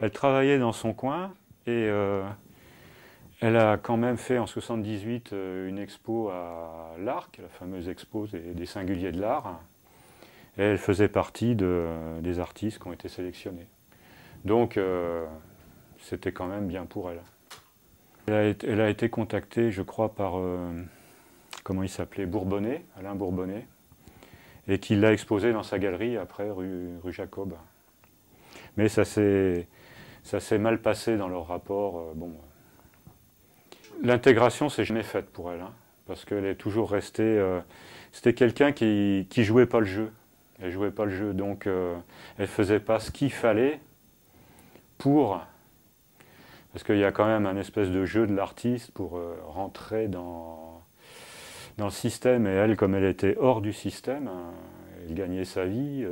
Elle travaillait dans son coin et elle a quand même fait en 78 une expo à l'Arc, la fameuse expo des singuliers de l'art. Et elle faisait partie des artistes qui ont été sélectionnés. Donc c'était quand même bien pour elle. Elle a été contactée, je crois, par, comment il s'appelait, Bourbonnais, Alain Bourbonnais, et qui l'a exposée dans sa galerie après, rue Jacob. Mais ça s'est mal passé dans leur rapport. Bon. L'intégration, c'est jamais faite pour elle, hein, parce qu'elle est toujours restée... c'était quelqu'un qui jouait pas le jeu. Elle jouait pas le jeu, donc elle faisait pas ce qu'il fallait pour... Parce qu'il y a quand même un espèce de jeu de l'artiste pour rentrer dans le système. Et elle, comme elle était hors du système, elle gagnait sa vie,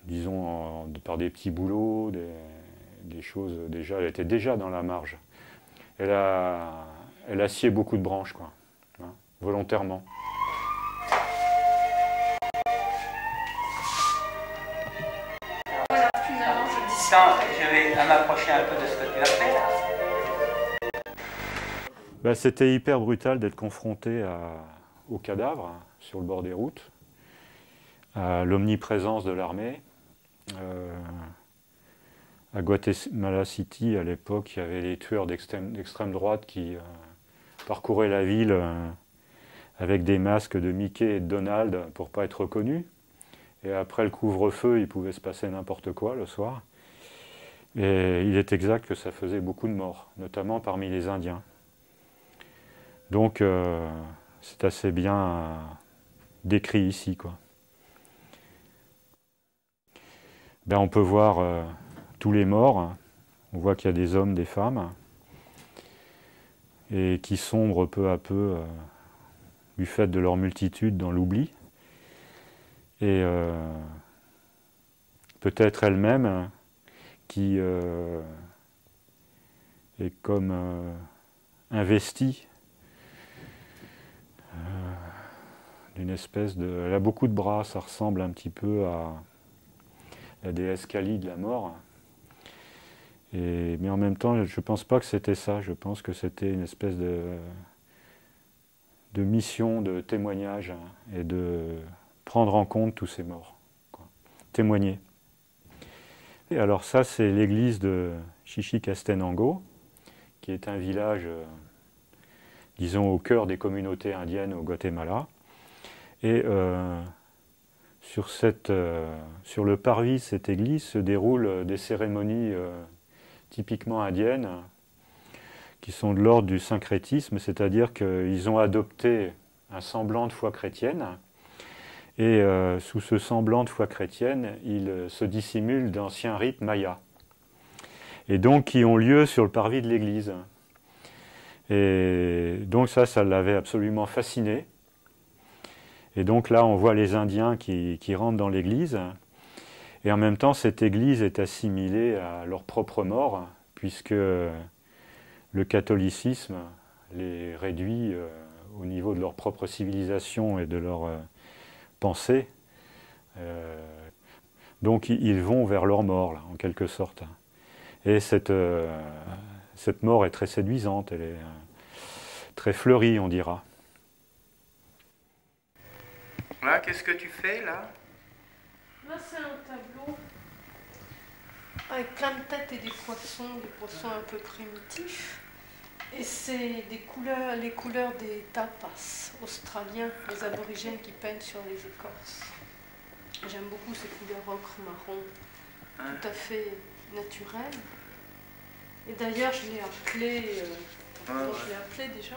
disons, par des petits boulots, des choses déjà. Elle était déjà dans la marge. Elle a scié beaucoup de branches, quoi, hein, volontairement. Voilà, finalement, je vais m'approcher un peu de ce que tu as fait là. Ben, c'était hyper brutal d'être confronté aux cadavres sur le bord des routes, à l'omniprésence de l'armée. À Guatemala City, à l'époque, il y avait les tueurs d'extrême droite qui parcouraient la ville avec des masques de Mickey et de Donald pour ne pas être reconnus. Et après le couvre-feu, il pouvait se passer n'importe quoi le soir. Et il est exact que ça faisait beaucoup de morts, notamment parmi les Indiens. Donc c'est assez bien décrit ici, quoi. Ben, on peut voir tous les morts. On voit qu'il y a des hommes, des femmes, et qui sombrent peu à peu du fait de leur multitude dans l'oubli. Et peut-être elle-même qui est comme investie d'une espèce de... Elle a beaucoup de bras, ça ressemble un petit peu à la déesse Kali de la mort. Mais en même temps, je ne pense pas que c'était ça. Je pense que c'était une espèce de mission, de témoignage, et de prendre en compte tous ces morts, quoi. Témoigner. Et alors ça, c'est l'église de Chichicastenango, qui est un village, disons, au cœur des communautés indiennes au Guatemala. Et sur le parvis de cette église se déroulent des cérémonies typiquement indiennes, qui sont de l'ordre du syncrétisme, c'est-à-dire qu'ils ont adopté un semblant de foi chrétienne, et sous ce semblant de foi chrétienne, ils se dissimulent d'anciens rites mayas, et donc qui ont lieu sur le parvis de l'église. Et donc ça l'avait absolument fasciné. Et donc là, on voit les Indiens qui rentrent dans l'église, et en même temps, cette église est assimilée à leur propre mort, puisque le catholicisme les réduit au niveau de leur propre civilisation et de leur pensée. Donc ils vont vers leur mort, là, en quelque sorte. Et cette mort est très séduisante, elle est très fleurie, on dira. Là, qu'est-ce que tu fais là? Là, c'est un tableau avec plein de têtes et des poissons un peu primitifs. Et c'est les couleurs des tapas australiens, les aborigènes qui peignent sur les écorces. J'aime beaucoup ces couleurs ocre, marron, tout à fait naturelles. Et d'ailleurs, je l'ai appelé déjà.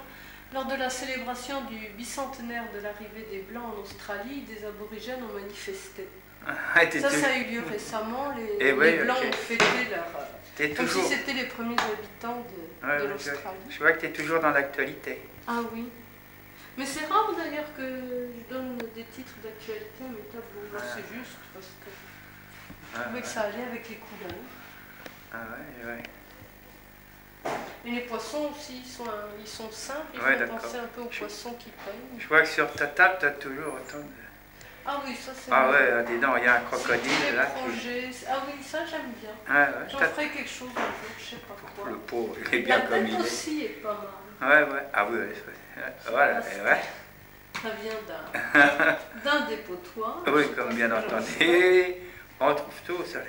Lors de la célébration du bicentenaire de l'arrivée des Blancs en Australie, des aborigènes ont manifesté. Ça a eu lieu récemment. Les Blancs ont fêté comme si c'était les premiers habitants de l'Australie. Je vois que tu es toujours dans l'actualité. Ah oui. Mais c'est rare d'ailleurs que je donne des titres d'actualité à mes tableaux. Là, c'est juste parce que je trouvais que ça allait avec les couleurs. Ah ouais. Et les poissons aussi, ils sont simples, ils font penser un peu aux poissons qui peignent. Je vois que sur ta table, tu as toujours autant de... Ah oui, ça c'est Ah bien. ouais, dis donc, il y a un crocodile Les là. projets. Ah oui, ça j'aime bien. Ouais, ouais, J'en ferai quelque chose un jour, je sais pas quoi. le pauvre, il est bien La comme tête il est. aussi est pas mal. Ouais, ouais. Ah oui, voilà, ouais. Ça vient d'un dépotoir. Oui, comme bien entendu. On trouve tout, ça.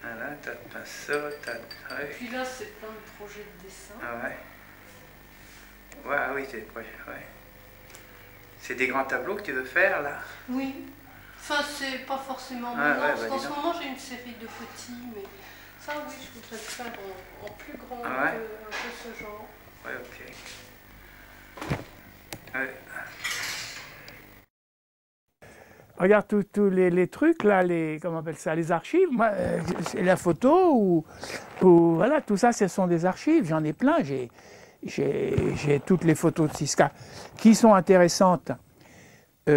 Voilà, t'as de pinceau, t'as de Et trucs. puis là, c'est plein de projets de dessin. Ah ouais. Ouais, ah oui, c'est ouais. C'est des grands tableaux que tu veux faire, là? Oui. Enfin, c'est pas forcément Ah, maintenant. ouais, Parce bah, qu'en dis ce donc. moment, j'ai une série de petits, mais ça, oui, je voudrais le faire en plus grand, Ah ouais? un peu ce genre. Ouais, ok. Ouais. Regarde tous les trucs là, comment on appelle ça, les archives. Moi, c'est la photo ou voilà, tout ça, ce sont des archives. J'en ai plein. J'ai toutes les photos de Siska qui sont intéressantes,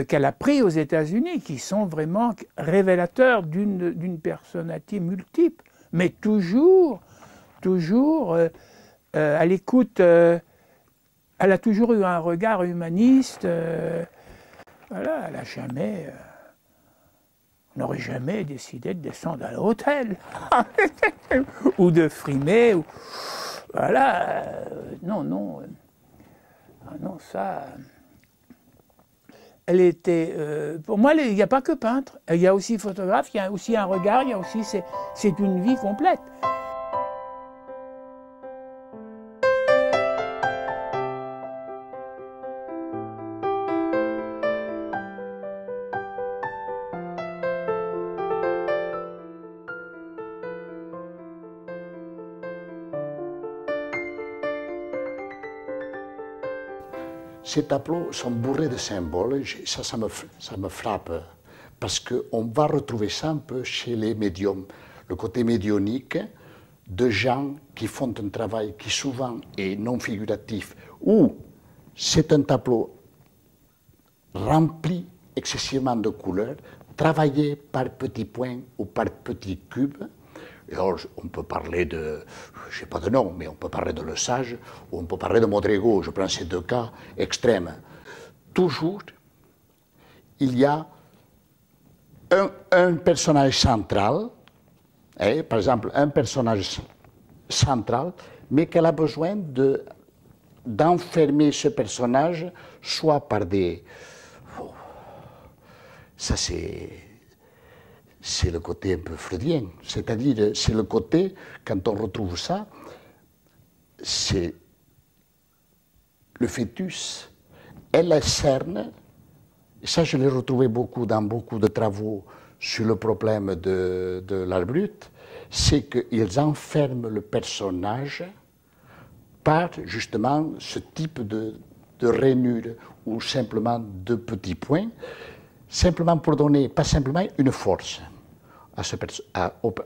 qu'elle a pris aux États-Unis, qui sont vraiment révélateurs d'une personnalité multiple, mais toujours à l'écoute. Elle a toujours eu un regard humaniste. Voilà, elle n'a jamais. N'aurait jamais décidé de descendre à l'hôtel ou de frimer. Ou, voilà, non, non. Non, ça. Elle était. Pour moi, il n'y a pas que peintre. Il y a aussi photographe, il y a aussi un regard, il y a aussi. C'est une vie complète. Ces tableaux sont bourrés de symboles, ça me frappe, parce qu'on va retrouver ça un peu chez les médiums, le côté médionique de gens qui font un travail qui souvent est non figuratif, ou c'est un tableau rempli excessivement de couleurs, travaillé par petits points ou par petits cubes. Et alors, on peut parler de, je n'ai pas de nom, mais on peut parler de Le Sage ou on peut parler de Modrigo. Je prends ces deux cas extrêmes. Toujours, il y a un personnage central, par exemple un personnage central, mais qu'elle a besoin d'enfermer ce personnage, soit par des... Oh, ça c'est le côté un peu freudien, c'est-à-dire c'est le côté, quand on retrouve ça, c'est le fœtus et la cerne, et ça je l'ai retrouvé beaucoup dans beaucoup de travaux sur le problème de l'art brut, c'est qu'ils enferment le personnage par justement ce type de rainure ou simplement de petits points, simplement pour donner, pas simplement une force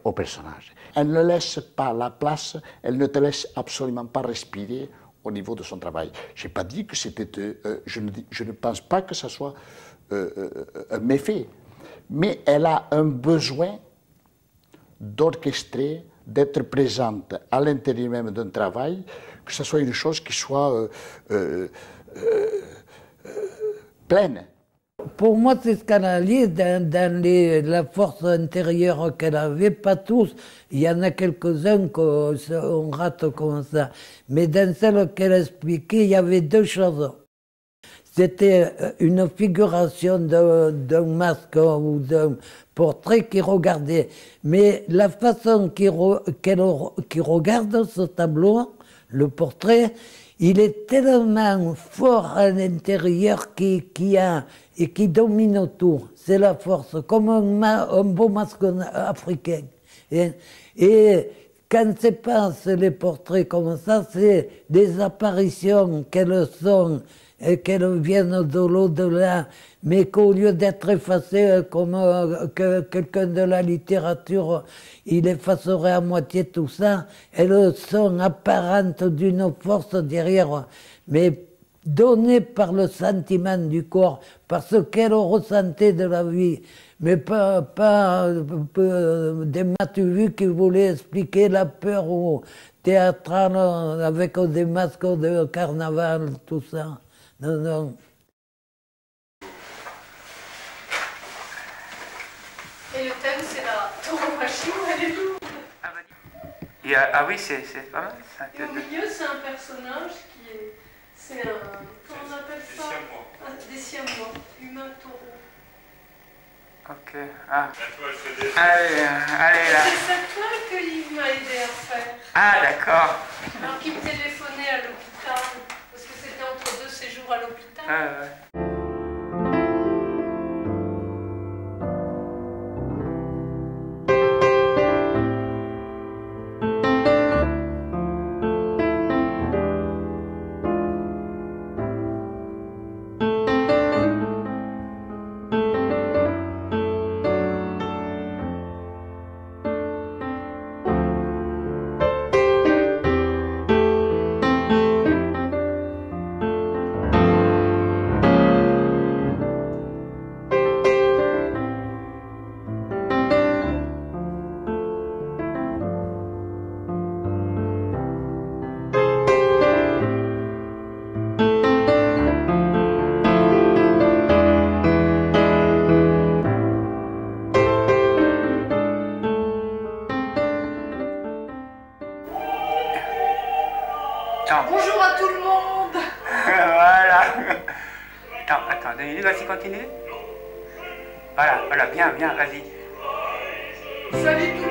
au personnage. Elle ne laisse pas la place, elle ne te laisse absolument pas respirer au niveau de son travail. Je n'ai pas dit que c'était... je ne pense pas que ce soit un méfait, mais elle a un besoin d'orchestrer, d'être présente à l'intérieur même d'un travail, que ce soit une chose qui soit pleine. Pour moi, c'est scandaleux dans la force intérieure qu'elle avait, pas tous. Il y en a quelques-uns qu'on rate comme ça. Mais dans celle qu'elle expliquait, il y avait deux choses. C'était une figuration d'un masque ou d'un portrait qui regardait. Mais la façon qu'il regarde ce tableau, le portrait, il est tellement fort à l'intérieur et qui domine tout. C'est la force, comme un beau masque africain. Et quand se passent les portraits comme ça, c'est des apparitions qu'elles sont, et qu'elles viennent de l'au-delà, mais qu'au lieu d'être effacées comme quelqu'un de la littérature, il effacerait à moitié tout ça, elles sont apparentes d'une force derrière, mais données par le sentiment du corps, par ce qu'elle ressentait de la vie, mais pas des Mathieu qui voulaient expliquer la peur ou théâtrale avec des masques de carnaval, tout ça. Non, non. thème, c'est la tauromachie, elle est lourde. Ah oui, c'est pas mal ça. Et au milieu, c'est un personnage qui est. C'est un. Comment on appelle ça? Des siamois, humain taureau. Ok. Ah. Allez, allez là. C'est cette toile qu'il m'a aidé à faire. Ah d'accord. Alors qu'il me téléphonait à l'hôpital, parce que c'était entre 2 séjours à l'hôpital. Ouais. Bonjour à tout le monde. Voilà. Attends, 2 minutes, vas-y, continue. Voilà, bien, vas-y. Salut tout le monde.